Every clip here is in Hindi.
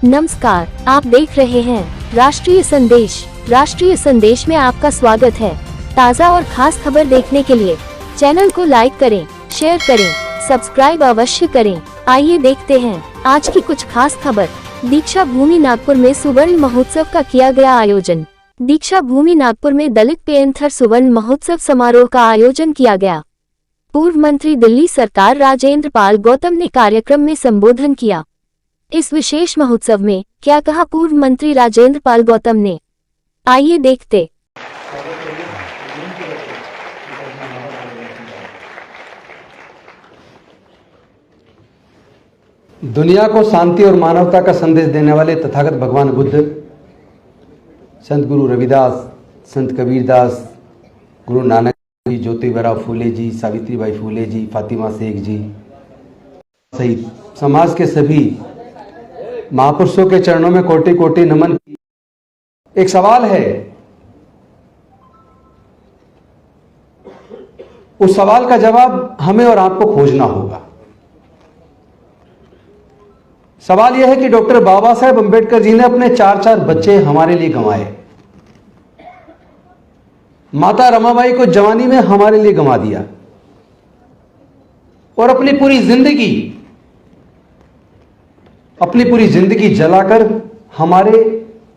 नमस्कार, आप देख रहे हैं राष्ट्रीय संदेश। राष्ट्रीय संदेश में आपका स्वागत है। ताज़ा और खास खबर देखने के लिए चैनल को लाइक करें, शेयर करें, सब्सक्राइब अवश्य करें। आइए देखते हैं आज की कुछ खास खबर। दीक्षा भूमि नागपुर में सुवर्ण महोत्सव का किया गया आयोजन। दीक्षा भूमि नागपुर में दलित पैंथर सुवर्ण महोत्सव समारोह का आयोजन किया गया। पूर्व मंत्री दिल्ली सरकार राजेंद्र पाल गौतम ने कार्यक्रम में संबोधन किया। इस विशेष महोत्सव में क्या कहा पूर्व मंत्री राजेंद्र पाल गौतम ने, आइए देखते। दुनिया को शांति और मानवता का संदेश देने वाले तथागत भगवान बुद्ध, संत गुरु रविदास, संत कबीरदास, गुरु नानक जी, ज्योतिबराव फूले जी, सावित्रीबाई फूले जी, फातिमा शेख जी सहित समाज के सभी महापुरुषों के चरणों में कोटि कोटि नमन। एक सवाल है, उस सवाल का जवाब हमें और आपको खोजना होगा। सवाल यह है कि डॉक्टर बाबा साहेब अंबेडकर जी ने अपने 4 बच्चे हमारे लिए गंवाए। माता रमाबाई को जवानी में हमारे लिए गंवा दिया और अपनी पूरी जिंदगी जलाकर हमारे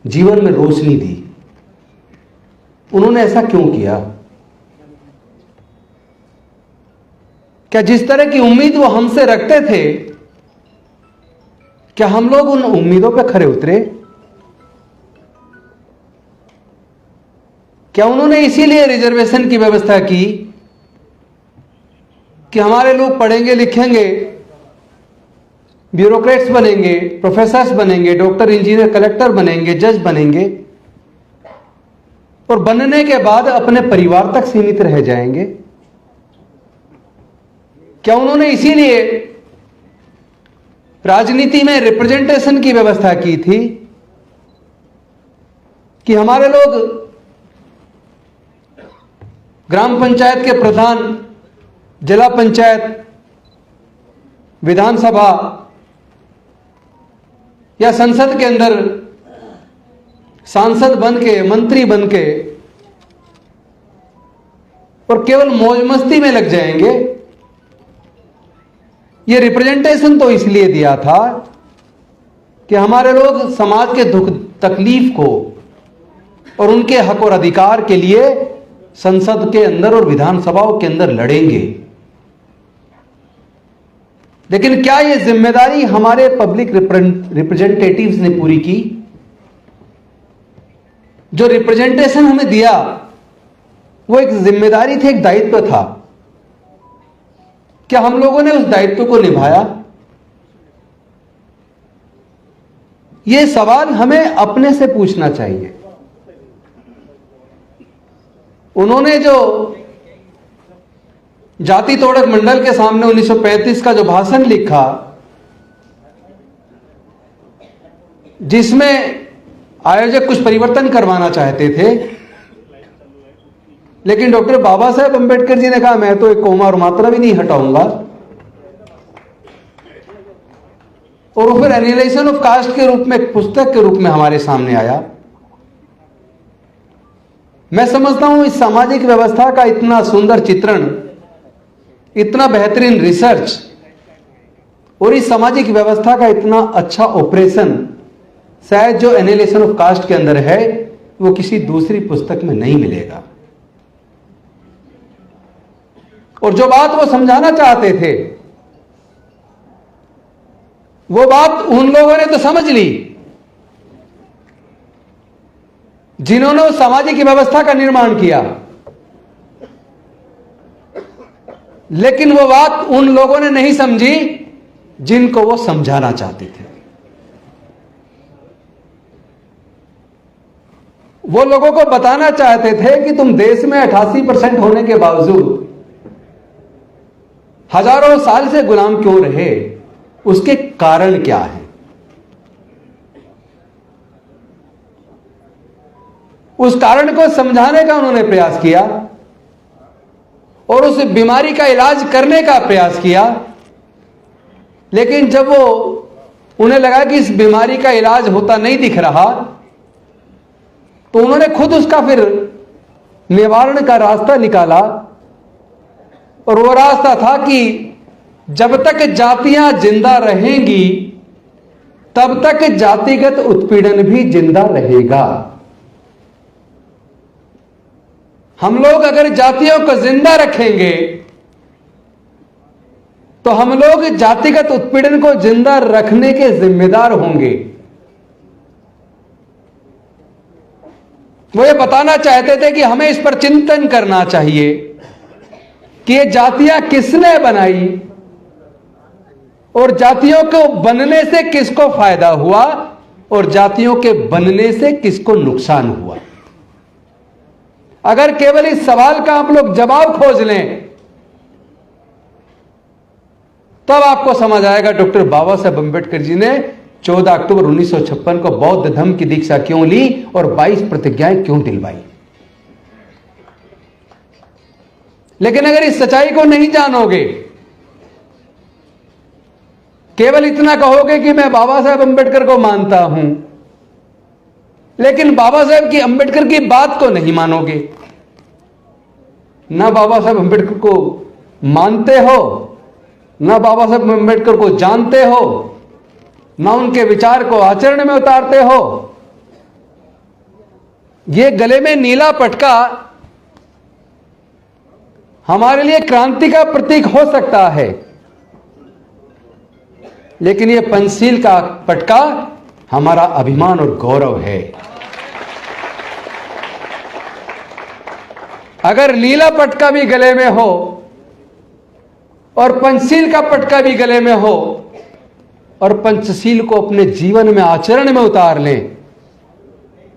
जीवन में रोशनी दी। उन्होंने ऐसा क्यों किया? क्या जिस तरह की उम्मीद वो हमसे रखते थे, क्या हम लोग उन उम्मीदों पर खरे उतरे? क्या उन्होंने इसीलिए रिजर्वेशन की व्यवस्था की कि हमारे लोग पढ़ेंगे लिखेंगे, ब्यूरोक्रेट्स बनेंगे, प्रोफेसर्स बनेंगे, डॉक्टर, इंजीनियर, कलेक्टर बनेंगे, जज बनेंगे और बनने के बाद अपने परिवार तक सीमित रह जाएंगे? क्या उन्होंने इसीलिए राजनीति में रिप्रेजेंटेशन की व्यवस्था की थी कि हमारे लोग ग्राम पंचायत के प्रधान, जिला पंचायत, विधानसभा या संसद के अंदर सांसद बन के, मंत्री बन के और केवल मौज मस्ती में लग जाएंगे? यह रिप्रेजेंटेशन तो इसलिए दिया था कि हमारे लोग समाज के दुख तकलीफ को और उनके हक और अधिकार के लिए संसद के अंदर और विधानसभाओं के अंदर लड़ेंगे। लेकिन क्या यह जिम्मेदारी हमारे पब्लिक रिप्रेजेंटेटिव्स ने पूरी की? जो रिप्रेजेंटेशन हमें दिया वो एक जिम्मेदारी थी, एक दायित्व था। क्या हम लोगों ने उस दायित्व को निभाया? यह सवाल हमें अपने से पूछना चाहिए। उन्होंने जो जाति तोड़क मंडल के सामने 1935 का जो भाषण लिखा, जिसमें आयोजक कुछ परिवर्तन करवाना चाहते थे, लेकिन डॉक्टर बाबा साहेब अंबेडकर जी ने कहा मैं तो एक कोमा और मात्रा भी नहीं हटाऊंगा। और वो फिर एनालिसिस ऑफ कास्ट के रूप में, एक पुस्तक के रूप में हमारे सामने आया। मैं समझता हूं इस सामाजिक व्यवस्था का इतना सुंदर चित्रण, इतना बेहतरीन रिसर्च और इस सामाजिक व्यवस्था का इतना अच्छा ऑपरेशन शायद जो एनालिसिस ऑफ कास्ट के अंदर है वो किसी दूसरी पुस्तक में नहीं मिलेगा। और जो बात वो समझाना चाहते थे वो बात उन लोगों ने तो समझ ली जिन्होंने उस सामाजिक व्यवस्था का निर्माण किया, लेकिन वो बात उन लोगों ने नहीं समझी जिनको वो समझाना चाहते थे। वो लोगों को बताना चाहते थे कि तुम देश में 88% होने के बावजूद हजारों साल से गुलाम क्यों रहे, उसके कारण क्या है। उस कारण को समझाने का उन्होंने प्रयास किया और उस बीमारी का इलाज करने का प्रयास किया। लेकिन जब वो उन्हें लगा कि इस बीमारी का इलाज होता नहीं दिख रहा, तो उन्होंने खुद उसका फिर निवारण का रास्ता निकाला। और वो रास्ता था कि जब तक जातियां जिंदा रहेंगी तब तक जातिगत उत्पीड़न भी जिंदा रहेगा। हम लोग अगर जातियों को जिंदा रखेंगे तो हम लोग जातिगत उत्पीड़न को जिंदा रखने के जिम्मेदार होंगे। वो ये बताना चाहते थे कि हमें इस पर चिंतन करना चाहिए कि ये जातियां किसने बनाई और जातियों को बनने से किसको फायदा हुआ और जातियों के बनने से किसको नुकसान हुआ। अगर केवल इस सवाल का आप लोग जवाब खोज लें तब आपको समझ आएगा डॉक्टर बाबा साहब अंबेडकर जी ने 14 अक्टूबर 1956 को बौद्ध धर्म की दीक्षा क्यों ली और 22 प्रतिज्ञाएं क्यों दिलवाई। लेकिन अगर इस सच्चाई को नहीं जानोगे, केवल इतना कहोगे कि मैं बाबा साहब अंबेडकर को मानता हूं, लेकिन बाबा साहब की अंबेडकर की बात को नहीं मानोगे, ना बाबा साहब अंबेडकर को मानते हो, ना बाबा साहब अंबेडकर को जानते हो, ना उनके विचार को आचरण में उतारते हो, ये गले में नीला पटका हमारे लिए क्रांति का प्रतीक हो सकता है, लेकिन ये पंचशील का पटका हमारा अभिमान और गौरव है। अगर नीला पटका भी गले में हो और पंचशील का पटका भी गले में हो और पंचशील को अपने जीवन में आचरण में उतार लें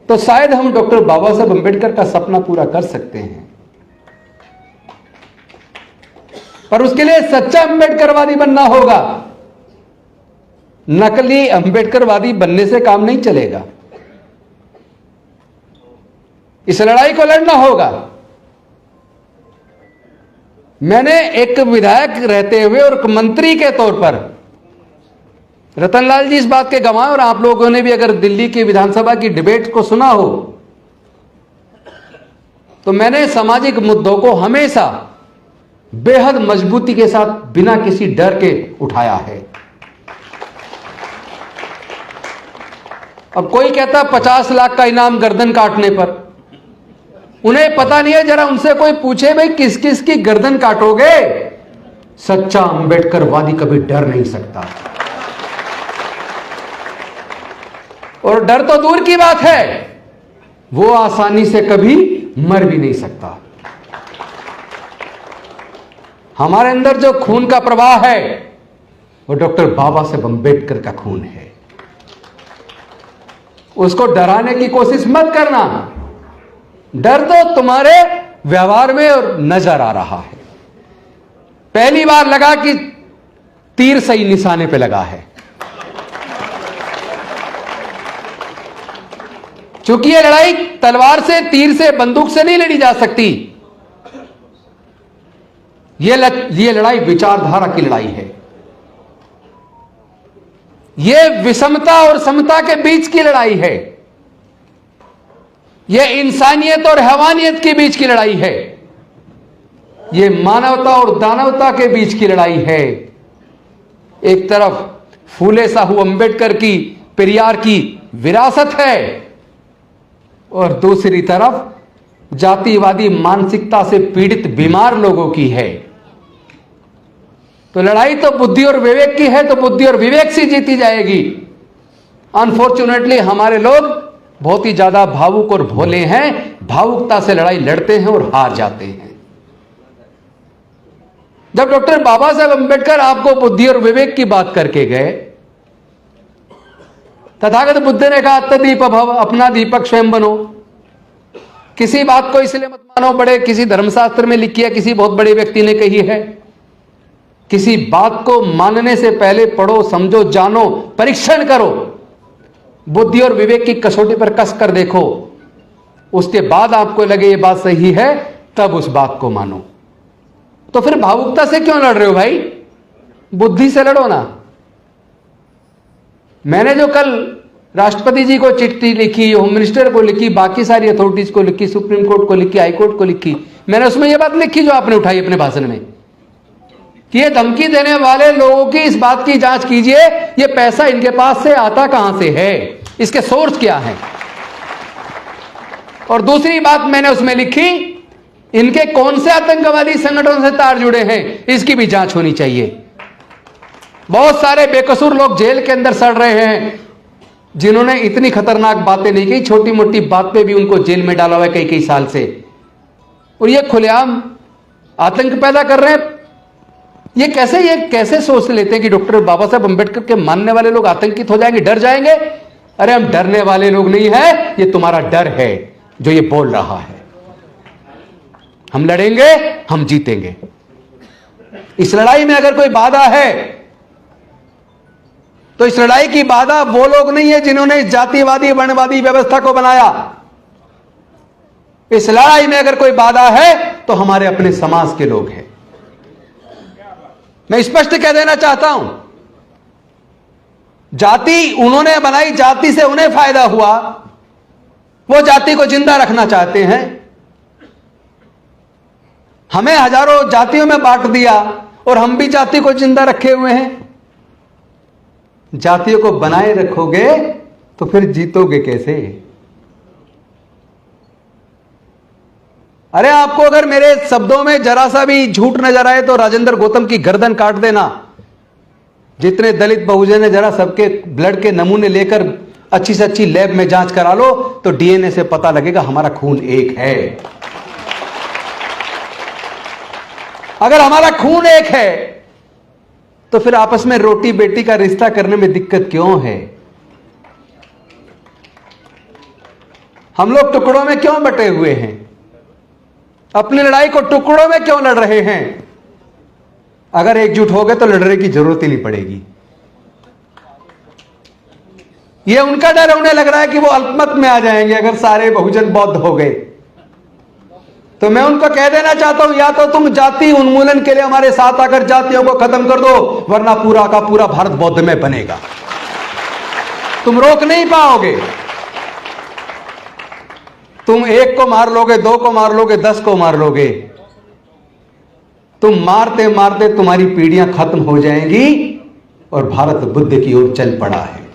तो शायद हम डॉक्टर बाबा साहब अंबेडकर का सपना पूरा कर सकते हैं। पर उसके लिए सच्चा अंबेडकरवादी बनना होगा। नकली अंबेडकरवादी बनने से काम नहीं चलेगा। इस लड़ाई को लड़ना होगा। मैंने एक विधायक रहते हुए और एक मंत्री के तौर पर, रतनलाल जी इस बात के गवाह, और आप लोगों ने भी अगर दिल्ली की विधानसभा की डिबेट को सुना हो तो मैंने सामाजिक मुद्दों को हमेशा बेहद मजबूती के साथ बिना किसी डर के उठाया है। अब कोई कहता 50 लाख का इनाम गर्दन काटने पर, उन्हें पता नहीं है, जरा उनसे कोई पूछे भाई किस किस की गर्दन काटोगे। सच्चा अंबेडकरवादी कभी डर नहीं सकता, और डर तो दूर की बात है, वो आसानी से कभी मर भी नहीं सकता। हमारे अंदर जो खून का प्रवाह है वो डॉक्टर बाबा साहब अंबेडकर का खून है। उसको डराने की कोशिश मत करना। डर तो तुम्हारे व्यवहार में और नजर आ रहा है। पहली बार लगा कि तीर सही निशाने पे लगा है। चूंकि ये लड़ाई तलवार से, तीर से, बंदूक से नहीं लड़ी जा सकती। ये लड़ाई विचारधारा की लड़ाई है। ये विषमता और समता के बीच की लड़ाई है। ये इंसानियत और हैवानियत के बीच की लड़ाई है। ये मानवता और दानवता के बीच की लड़ाई है। एक तरफ फूले साहू अंबेडकर की, पेरियार की विरासत है और दूसरी तरफ जातिवादी मानसिकता से पीड़ित बीमार लोगों की है। तो लड़ाई तो बुद्धि और विवेक की है, तो बुद्धि और विवेक से जीती जाएगी। अनफॉर्चुनेटली हमारे लोग बहुत ही ज्यादा भावुक और भोले हैं, भावुकता से लड़ाई लड़ते हैं और हार जाते हैं। जब डॉक्टर बाबा साहब अंबेडकर आपको बुद्धि और विवेक की बात करके गए, तथागत बुद्ध ने कहा अत्यदीप भव, अपना दीपक स्वयं बनो। किसी बात को इसलिए मत मानो बड़े किसी धर्मशास्त्र में लिखी है, किसी बहुत बड़े व्यक्ति ने कही है। किसी बात को मानने से पहले पढ़ो, समझो, जानो, परीक्षण करो, बुद्धि और विवेक की कसौटी पर कस कर देखो। उसके बाद आपको लगे ये बात सही है, तब उस बात को मानो। तो फिर भावुकता से क्यों लड़ रहे हो भाई? बुद्धि से लड़ो ना। मैंने जो कल राष्ट्रपति जी को चिट्ठी लिखी, होम मिनिस्टर को लिखी, बाकी सारी अथॉरिटीज को लिखी, सुप्रीम कोर्ट को लिखी, हाई कोर्ट को लिखी, मैंने उसमें यह बात लिखी जो आपने उठाई अपने भाषण में कि ये धमकी देने वाले लोगों की इस बात की जांच कीजिए, ये पैसा इनके पास से आता कहां से है, इसके सोर्स क्या है। और दूसरी बात मैंने उसमें लिखी, इनके कौन से आतंकवादी संगठनों से तार जुड़े हैं, इसकी भी जांच होनी चाहिए। बहुत सारे बेकसूर लोग जेल के अंदर सड़ रहे हैं जिन्होंने इतनी खतरनाक बातें नहीं की, छोटी मोटी बात पे भी उनको जेल में डाला हुआ है कई कई साल से, और ये खुलेआम आतंक पैदा कर रहे हैं। ये कैसे सोच लेते हैं कि डॉक्टर बाबा साहब अंबेडकर के मानने वाले लोग आतंकित हो जाएंगे, डर जाएंगे। अरे हम डरने वाले लोग नहीं है, ये तुम्हारा डर है जो ये बोल रहा है। हम लड़ेंगे, हम जीतेंगे। इस लड़ाई में अगर कोई बाधा है तो इस लड़ाई की बाधा वो लोग नहीं है जिन्होंने इस जातिवादी वर्णवादी व्यवस्था को बनाया। इस लड़ाई में अगर कोई बाधा है तो हमारे अपने समाज के लोग हैं। मैं स्पष्ट कह देना चाहता हूं, जाति उन्होंने बनाई, जाति से उन्हें फायदा हुआ, वो जाति को जिंदा रखना चाहते हैं। हमें हजारों जातियों में बांट दिया और हम भी जाति को जिंदा रखे हुए हैं। जातियों को बनाए रखोगे तो फिर जीतोगे कैसे? अरे आपको अगर मेरे शब्दों में जरा सा भी झूठ नजर आए तो राजेंद्र गौतम की गर्दन काट देना। जितने दलित बहुजन है, जरा सबके ब्लड के नमूने लेकर अच्छी से अच्छी लैब में जांच करा लो तो डीएनए से पता लगेगा हमारा खून एक है। अगर हमारा खून एक है तो फिर आपस में रोटी बेटी का रिश्ता करने में दिक्कत क्यों है? हम लोग टुकड़ों में क्यों बटे हुए हैं? अपनी लड़ाई को टुकड़ों में क्यों लड़ रहे हैं? अगर एकजुट हो गए तो लड़ने की जरूरत ही नहीं पड़ेगी। यह उनका डर है, उन्हें लग रहा है कि वो अल्पमत में आ जाएंगे अगर सारे बहुजन बौद्ध हो गए। तो मैं उनको कह देना चाहता हूं, या तो तुम जाति उन्मूलन के लिए हमारे साथ आकर जातियों को खत्म कर दो, वरना पूरा का पूरा भारत बौद्ध में बनेगा। तुम रोक नहीं पाओगे। तुम एक को मार लोगे, दो को मार लोगे, 10 को मार लोगे। तुम मारते मारते तुम्हारी पीढ़ियां खत्म हो जाएंगी और भारत बुद्ध की ओर चल पड़ा है।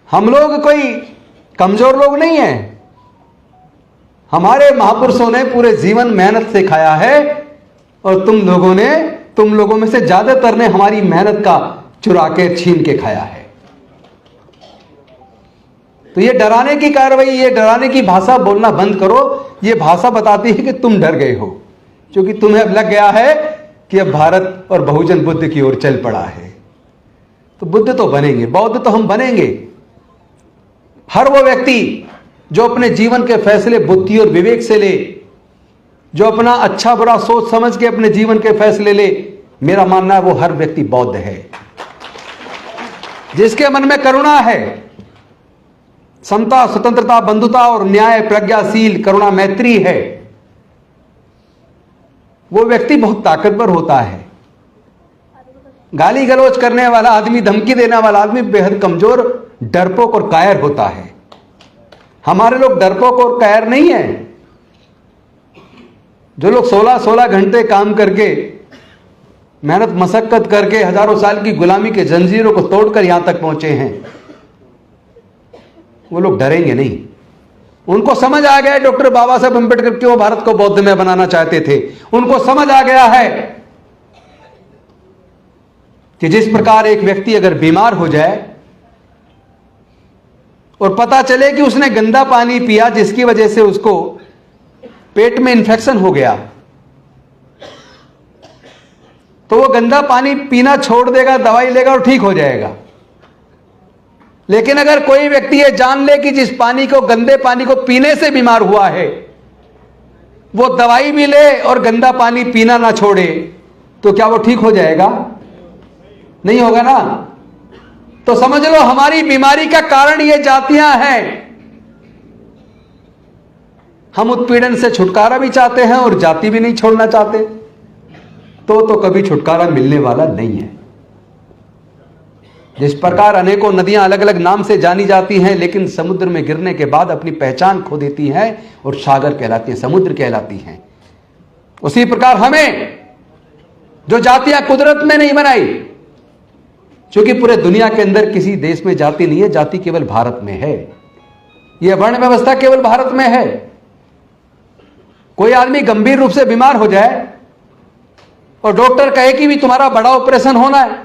हम लोग कोई कमजोर लोग नहीं हैं। हमारे महापुरुषों ने पूरे जीवन मेहनत से खाया है और तुम लोगों में से ज्यादातर ने हमारी मेहनत का चुरा के छीन के खाया है। तो ये डराने की कार्रवाई, ये डराने की भाषा बोलना बंद करो। ये भाषा बताती है कि तुम डर गए हो, क्योंकि तुम्हें अब लग गया है कि अब भारत और बहुजन बुद्ध की ओर चल पड़ा है। तो बुद्ध तो बनेंगे, बौद्ध तो हम बनेंगे। हर वो व्यक्ति जो अपने जीवन के फैसले बुद्धि और विवेक से ले, जो अपना अच्छा बुरा सोच समझ के अपने जीवन के फैसले ले, मेरा मानना है वो हर व्यक्ति बौद्ध है। जिसके मन में करुणा है, समता, स्वतंत्रता, बंधुता और न्याय, प्रज्ञाशील, करुणा, मैत्री है, वो व्यक्ति बहुत ताकतवर होता है। गाली गलौज करने वाला आदमी, धमकी देने वाला आदमी बेहद कमजोर, डरपोक और कायर होता है। हमारे लोग डरपोक और कायर नहीं है। जो लोग 16-16 घंटे काम करके, मेहनत मशक्कत करके हजारों साल की गुलामी के जंजीरों को तोड़कर यहां तक पहुंचे हैं, वो लोग डरेंगे नहीं। उनको समझ आ गया डॉक्टर बाबा साहब अंबेडकर क्यों भारत को बौद्ध में बनाना चाहते थे। उनको समझ आ गया है कि जिस प्रकार एक व्यक्ति अगर बीमार हो जाए और पता चले कि उसने गंदा पानी पिया जिसकी वजह से उसको पेट में इंफेक्शन हो गया, तो वो गंदा पानी पीना छोड़ देगा, दवाई लेगा और ठीक हो जाएगा। लेकिन अगर कोई व्यक्ति ये जान ले कि जिस पानी को, गंदे पानी को पीने से बीमार हुआ है, वो दवाई भी ले और गंदा पानी पीना ना छोड़े, तो क्या वो ठीक हो जाएगा? नहीं होगा ना। तो समझ लो हमारी बीमारी का कारण ये जातियां हैं। हम उत्पीड़न से छुटकारा भी चाहते हैं और जाति भी नहीं छोड़ना चाहते, तो कभी छुटकारा मिलने वाला नहीं है। जिस प्रकार अनेकों नदियां अलग अलग नाम से जानी जाती हैं लेकिन समुद्र में गिरने के बाद अपनी पहचान खो देती हैं और सागर कहलाती हैं, समुद्र कहलाती हैं, उसी प्रकार हमें जो जातियां कुदरत में नहीं बनाई, क्योंकि पूरे दुनिया के अंदर किसी देश में जाति नहीं है, जाति केवल भारत में है। यह वर्ण व्यवस्था केवल भारत में है। कोई आदमी गंभीर रूप से बीमार हो जाए और डॉक्टर कहे कि भी तुम्हारा बड़ा ऑपरेशन होना है,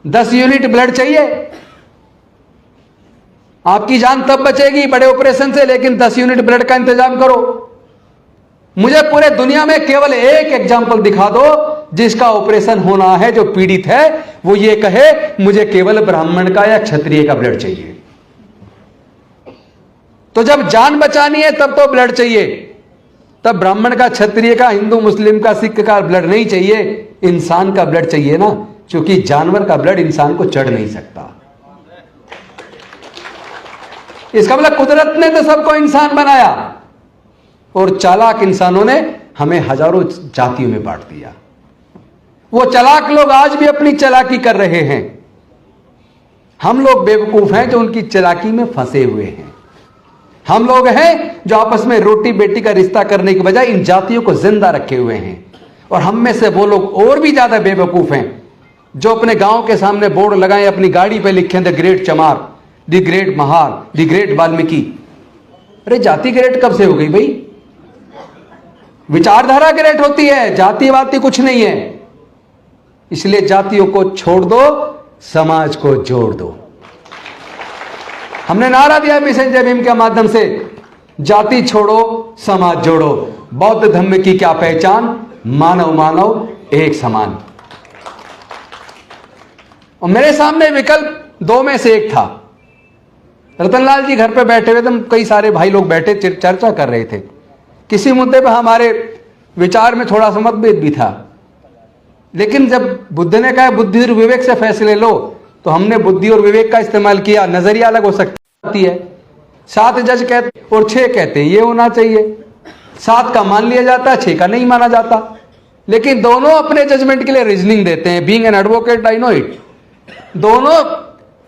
10 यूनिट ब्लड चाहिए, आपकी जान तब बचेगी बड़े ऑपरेशन से, लेकिन 10 यूनिट ब्लड का इंतजाम करो। मुझे पूरे दुनिया में केवल एक एग्जाम्पल दिखा दो जिसका ऑपरेशन होना है, जो पीड़ित है वो ये कहे मुझे केवल ब्राह्मण का या क्षत्रिय का ब्लड चाहिए। तो जब जान बचानी है तब तो ब्लड चाहिए, तब ब्राह्मण का, क्षत्रिय का, हिंदू मुस्लिम का, सिख का ब्लड नहीं चाहिए, इंसान का ब्लड चाहिए ना, क्योंकि जानवर का ब्लड इंसान को चढ़ नहीं सकता। इसका मतलब कुदरत ने तो सबको इंसान बनाया और चालाक इंसानों ने हमें हजारों जातियों में बांट दिया। वो चालाक लोग आज भी अपनी चालाकी कर रहे हैं, हम लोग बेवकूफ हैं जो उनकी चालाकी में फंसे हुए हैं। हम लोग हैं जो आपस में रोटी बेटी का रिश्ता करने के बजाय इन जातियों को जिंदा रखे हुए हैं। और हम में से वो लोग और भी ज्यादा बेवकूफ हैं जो अपने गांव के सामने बोर्ड लगाएं, अपनी गाड़ी पे लिखें द ग्रेट चमार, the great Mahar, the great Valmiki. अरे जाति ग्रेट कब से हो गई भाई? विचारधारा ग्रेट होती है, जाति वाति कुछ नहीं है। इसलिए जातियों को छोड़ दो, समाज को जोड़ दो। हमने नारा दिया मिशन जय भीम के माध्यम से, जाति छोड़ो समाज जोड़ो, बौद्ध धर्म की क्या पहचान, मानव मानव एक समान। और मेरे सामने विकल्प दो में से एक था। रतनलाल जी घर पे बैठे हुए थे, कई सारे भाई लोग बैठे चर्चा कर रहे थे किसी मुद्दे पर। हमारे विचार में थोड़ा सा मतभेद भी था, लेकिन जब बुद्ध ने कहा बुद्धि और विवेक से फैसले लो, तो हमने बुद्धि और विवेक का इस्तेमाल किया। नजरिया अलग हो सकती है, 7 जज कहते और 6 कहते हैं ये होना चाहिए, 7 का मान लिया जाता है, 6 का नहीं माना जाता। लेकिन दोनों अपने जजमेंट के लिए रीजनिंग देते हैं। Being an advocate I know it. दोनों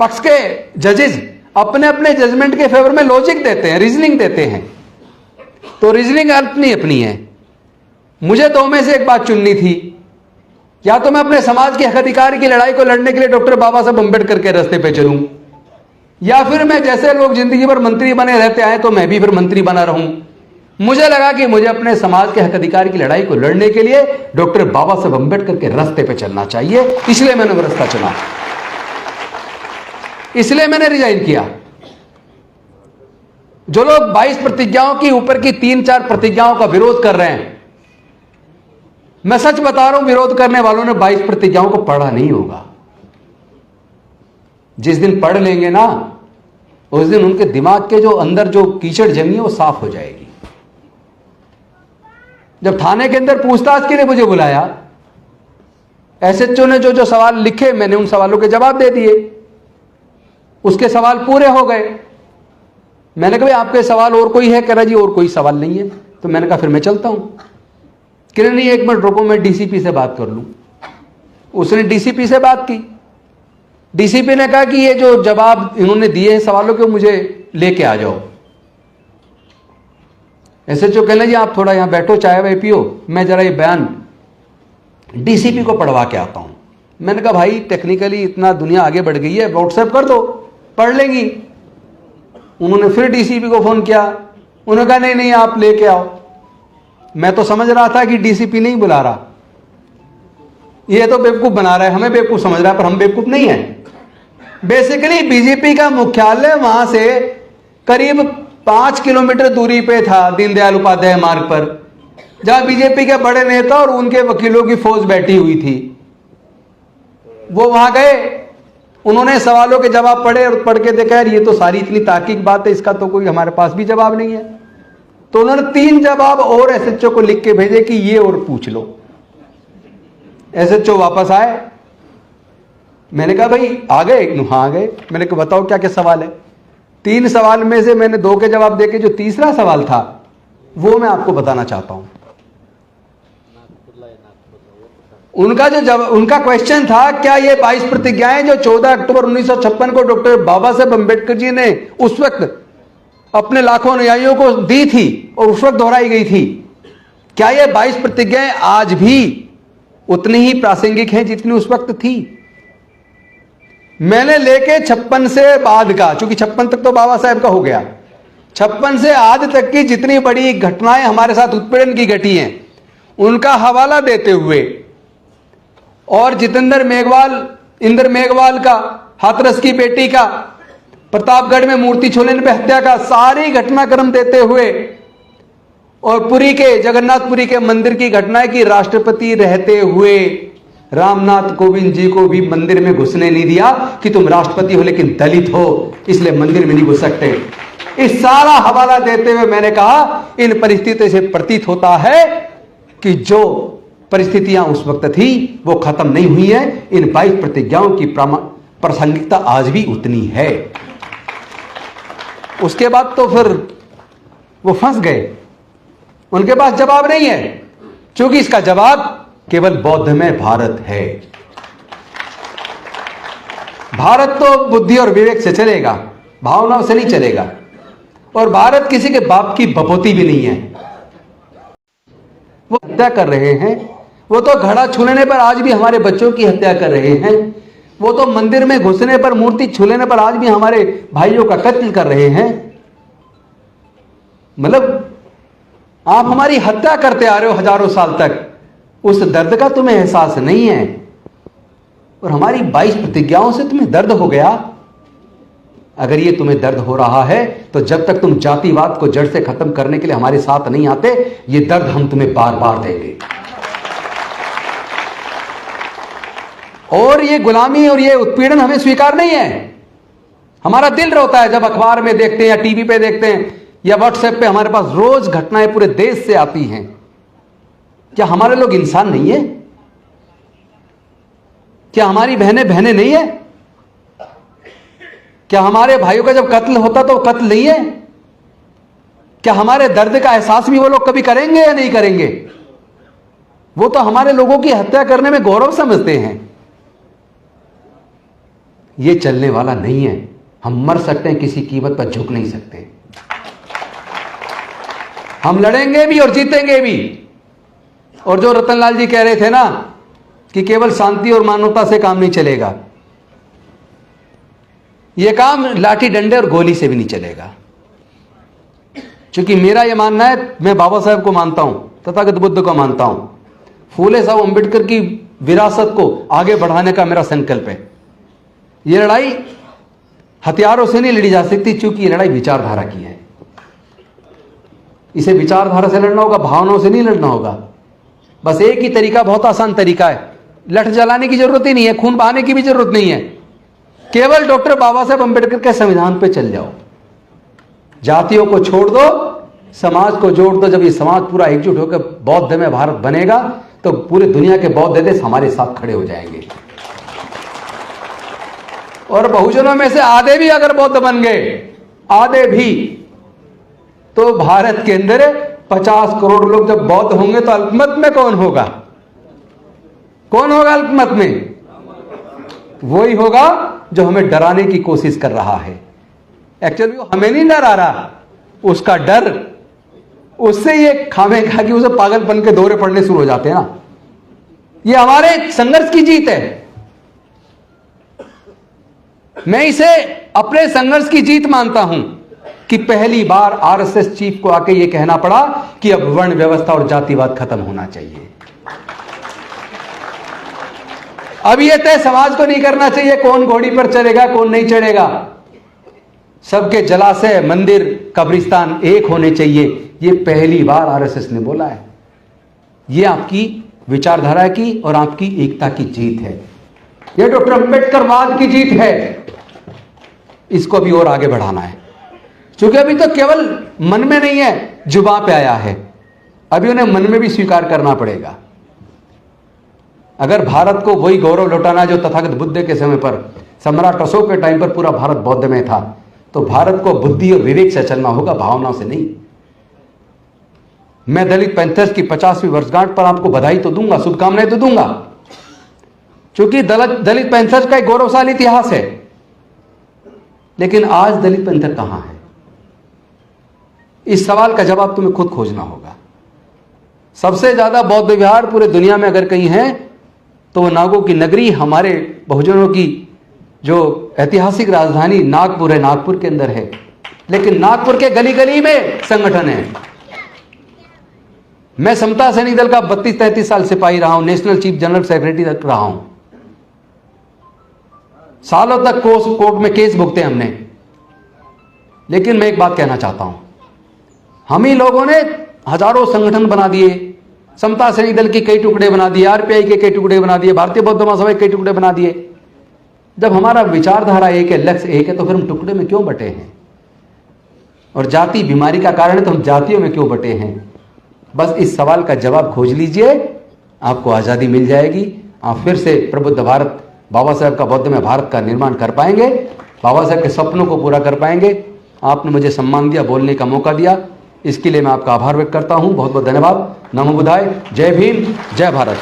पक्ष के जजेस अपने अपने जजमेंट के फेवर में लॉजिक देते हैं, रीजनिंग देते हैं। तो रीजनिंग अपनी अपनी है। मुझे दो में से एक बात चुननी थी, या तो मैं अपने समाज के हक अधिकार की लड़ाई को लड़ने के लिए डॉक्टर बाबा साहब अम्बेडकर के रास्ते पे चलूं, या फिर मैं जैसे लोग जिंदगी भर मंत्री बने रहते आए तो मैं भी फिर मंत्री बना रहूं। मुझे लगा कि मुझे अपने समाज के हक अधिकार की लड़ाई को लड़ने के लिए डॉक्टर बाबा साहब अम्बेडकर के रास्ते पे चलना चाहिए, इसलिए मैंने वो रास्ता चुना, इसलिए मैंने रिजाइन किया। जो लोग 22 प्रतिज्ञाओं की ऊपर की 3-4 प्रतिज्ञाओं का विरोध कर रहे हैं, मैं सच बता रहा हूं, विरोध करने वालों ने 22 प्रतिज्ञाओं को पढ़ा नहीं होगा। जिस दिन पढ़ लेंगे ना, उस दिन उनके दिमाग के जो अंदर जो कीचड़ जमी है वो साफ हो जाएगी। जब थाने के अंदर पूछताछ के लिए मुझे बुलाया, एसएचओ ने जो जो सवाल लिखे, मैंने उन सवालों के जवाब दे दिए। उसके सवाल पूरे हो गए। मैंने कहा आपके सवाल और कोई है? कह रहा जी और कोई सवाल नहीं है। तो मैंने कहा फिर मैं चलता हूं। कह रहे नहीं 1 मिनट रुको, मैं डीसीपी से बात कर लूं। उसने डीसीपी से बात की। डीसीपी ने कहा कि ये जो जवाब इन्होंने दिए हैं सवालों के, मुझे लेके आ जाओ। एसएचओ कहने जी आप थोड़ा यहां बैठो, चाय वाय पियो, मैं जरा ये बयान डीसीपी को पढ़वा के आता हूं। मैंने कहा भाई टेक्निकली इतना दुनिया आगे बढ़ गई है, व्हाट्सएप कर दो, पढ़ लेंगी। उन्होंने फिर डीसीपी को फोन किया, उन्होंने कहा नहीं नहीं आप लेके आओ। मैं तो समझ रहा था कि डीसीपी नहीं बुला रहा, ये तो बेवकूफ बना रहा है, हमें बेवकूफ समझ रहा है, पर हम बेवकूफ नहीं है। बेसिकली बीजेपी का मुख्यालय वहां से करीब 5 किलोमीटर दूरी पे था, दीनदयाल उपाध्याय मार्ग पर, जहां बीजेपी के बड़े नेता और उनके वकीलों की फौज बैठी हुई थी। वो वहां गए, उन्होंने सवालों के जवाब पढ़े और पढ़ के देखा यार ये तो सारी इतनी तार्किक बात है, इसका तो कोई हमारे पास भी जवाब नहीं है। तो उन्होंने 3 जवाब और एसएचओ को लिख के भेजे कि ये और पूछ लो। एसएचओ वापस आए, मैंने कहा भाई आ गए? हाँ आ गए। मैंने कहा बताओ क्या क्या सवाल है? 3 सवाल में से मैंने 2 के जवाब देके जो तीसरा सवाल था वो मैं आपको बताना चाहता हूं। उनका क्वेश्चन था, क्या ये 22 प्रतिज्ञाएं जो 14 अक्टूबर 1956 को डॉक्टर बाबा साहेब अम्बेडकर जी ने उस वक्त अपने लाखों अनुयायियों को दी थी और उस वक्त दोहराई गई थी, क्या ये 22 प्रतिज्ञाएं आज भी उतनी ही प्रासंगिक हैं जितनी उस वक्त थी? मैंने लेके 56 से बाद का, चूंकि 56 तक तो बाबा साहेब का हो गया, 56 से आज तक की जितनी बड़ी घटनाएं हमारे साथ उत्पीड़न की घटी हैं उनका हवाला देते हुए, और इंद्र मेघवाल का, हाथरस की बेटी का, प्रतापगढ़ में मूर्ति छोड़ने पे हत्या का सारी घटनाक्रम देते हुए, और जगन्नाथपुरी के मंदिर की घटना की राष्ट्रपति रहते हुए रामनाथ कोविंद जी को भी मंदिर में घुसने नहीं दिया कि तुम राष्ट्रपति हो लेकिन दलित हो इसलिए मंदिर में नहीं घुस सकते। इस सारा हवाला देते हुए मैंने कहा, इन परिस्थितियों से प्रतीत होता है कि जो परिस्थितियां उस वक्त थी वो खत्म नहीं हुई है। इन 22 प्रतिज्ञाओं की प्रासंगिकता आज भी उतनी है। उसके बाद तो फिर वो फंस गए, उनके पास जवाब नहीं है, क्योंकि इसका जवाब केवल बौद्धमय भारत है। भारत तो बुद्धि और विवेक से चलेगा, भावनाओं से नहीं चलेगा, और भारत किसी के बाप की बपोती भी नहीं है। वो हत्या कर रहे हैं, वो तो घड़ा छूने पर आज भी हमारे बच्चों की हत्या कर रहे हैं, वो तो मंदिर में घुसने पर, मूर्ति छूने पर आज भी हमारे भाइयों का कत्ल कर रहे हैं। मतलब आप हमारी हत्या करते आ रहे हो हजारों साल तक, उस दर्द का तुम्हें एहसास नहीं है, और हमारी 22 प्रतिज्ञाओं से तुम्हें दर्द हो गया। अगर ये तुम्हें दर्द हो रहा है तो जब तक तुम जातिवाद को जड़ से खत्म करने के लिए हमारे साथ नहीं आते, ये दर्द हम तुम्हें बार बार देंगे। और ये गुलामी और ये उत्पीड़न हमें स्वीकार नहीं है। हमारा दिल रोता है जब अखबार में देखते हैं या टीवी पे देखते हैं या व्हाट्सएप पे हमारे पास रोज घटनाएं पूरे देश से आती हैं। क्या हमारे लोग इंसान नहीं है? क्या हमारी बहनें नहीं है? क्या हमारे भाइयों का जब कत्ल होता तो कत्ल नहीं है? क्या हमारे दर्द का एहसास भी वो लोग कभी करेंगे या नहीं करेंगे? वो तो हमारे लोगों की हत्या करने में गौरव समझते हैं। ये चलने वाला नहीं है। हम मर सकते हैं, किसी कीमत पर झुक नहीं सकते। हम लड़ेंगे भी और जीतेंगे भी। और जो रतनलाल जी कह रहे थे ना कि केवल शांति और मानवता से काम नहीं चलेगा, यह काम लाठी डंडे और गोली से भी नहीं चलेगा। क्योंकि मेरा यह मानना है, मैं बाबा साहब को मानता हूं, तथागत बुद्ध को मानता हूं, फूले साहब अम्बेडकर की विरासत को आगे बढ़ाने का मेरा संकल्प है। यह लड़ाई हथियारों से नहीं लड़ी जा सकती, क्योंकि यह लड़ाई विचारधारा की है। इसे विचारधारा से लड़ना होगा, भावनाओं से नहीं लड़ना होगा। बस एक ही तरीका, बहुत आसान तरीका है, लठ जलाने की जरूरत ही नहीं है, खून बहाने की भी जरूरत नहीं है। केवल डॉक्टर बाबा साहेब अम्बेडकर के संविधान पे चल जाओ। जातियों को छोड़ दो, समाज को जोड़ दो। जब ये समाज पूरा एकजुट होकर बौद्धमय भारत बनेगा तो पूरी दुनिया के बौद्ध देश हमारे साथ खड़े हो जाएंगे। और बहुजनों में से आधे भी अगर बौद्ध बन गए, आधे भी, तो भारत के अंदर 50 करोड़ लोग जब बौद्ध होंगे तो अल्पमत में कौन होगा? कौन होगा अल्पमत में? वही होगा जो हमें डराने की कोशिश कर रहा है। एक्चुअली वो हमें नहीं डरा रहा, उसका डर, उससे ये खामेखा कि उसे पागलपन के दौरे पड़ने शुरू हो जाते हैं ना। ये हमारे संघर्ष की जीत है। मैं इसे अपने संघर्ष की जीत मानता हूं कि पहली बार आरएसएस चीफ को आके यह कहना पड़ा कि अब वर्ण व्यवस्था और जातिवाद खत्म होना चाहिए। अब यह तय समाज को नहीं करना चाहिए कौन घोड़ी पर चढ़ेगा कौन नहीं चढ़ेगा। सबके जलाशय, मंदिर, कब्रिस्तान एक होने चाहिए। यह पहली बार आरएसएस ने बोला है। यह आपकी विचारधारा की और आपकी एकता की जीत है। यह डॉक्टर अंबेडकरवाद की जीत है। इसको भी और आगे बढ़ाना है, क्योंकि अभी तो केवल मन में नहीं है, जुबान पे आया है। अभी उन्हें मन में भी स्वीकार करना पड़ेगा। अगर भारत को वही गौरव लौटाना जो तथागत बुद्ध के समय पर, सम्राट अशोक के टाइम पर पूरा भारत बौद्ध में था, तो भारत को बुद्धि और विवेक से चलना होगा, भावनाओं से नहीं। मैं दलित पैंथर्स की 50वीं वर्षगांठ पर आपको बधाई तो दूंगा, शुभकामनाएं तो दूंगा, क्योंकि दलित पैंथर्स का एक गौरवशाली इतिहास है, लेकिन आज दलित पैंथर कहां है? इस सवाल का जवाब तुम्हें खुद खोजना होगा। सबसे ज्यादा बौद्ध विहार पूरे दुनिया में अगर कहीं है तो वो नागों की नगरी, हमारे बहुजनों की जो ऐतिहासिक राजधानी नागपुर है, नागपुर के अंदर है। लेकिन नागपुर के गली गली में संगठन है। मैं समता सैनिक दल का 32-33 साल सिपाही रहा हूं, नेशनल चीफ जनरल सेक्रेटरी तक रहा हूं। सालों तक कोर्ट में केस भुगते हमने। लेकिन मैं एक बात कहना चाहता हूं, हम ही लोगों ने हजारों संगठन बना दिए, समता सैनिक दल के कई टुकड़े बना दिए, आरपीआई के कई टुकड़े बना दिए, भारतीय बौद्ध महासभा के कई टुकड़े बना दिए। जब हमारा विचारधारा एक है, लक्ष्य एक है, तो फिर हम टुकड़े में क्यों बटे हैं? और जाति बीमारी का कारण है, तो हम जातियों में क्यों बटे हैं? बस इस सवाल का जवाब खोज लीजिए, आपको आजादी मिल जाएगी। आप फिर से प्रबुद्ध भारत, बाबा साहब का बौद्ध में भारत का निर्माण कर पाएंगे, बाबा साहब के सपनों को पूरा कर पाएंगे। आपने मुझे सम्मान दिया, बोलने का मौका दिया, इसके लिए मैं आपका आभार व्यक्त करता हूं। बहुत बहुत धन्यवाद। नमो बुद्धाय। जय भीम, जय भारत।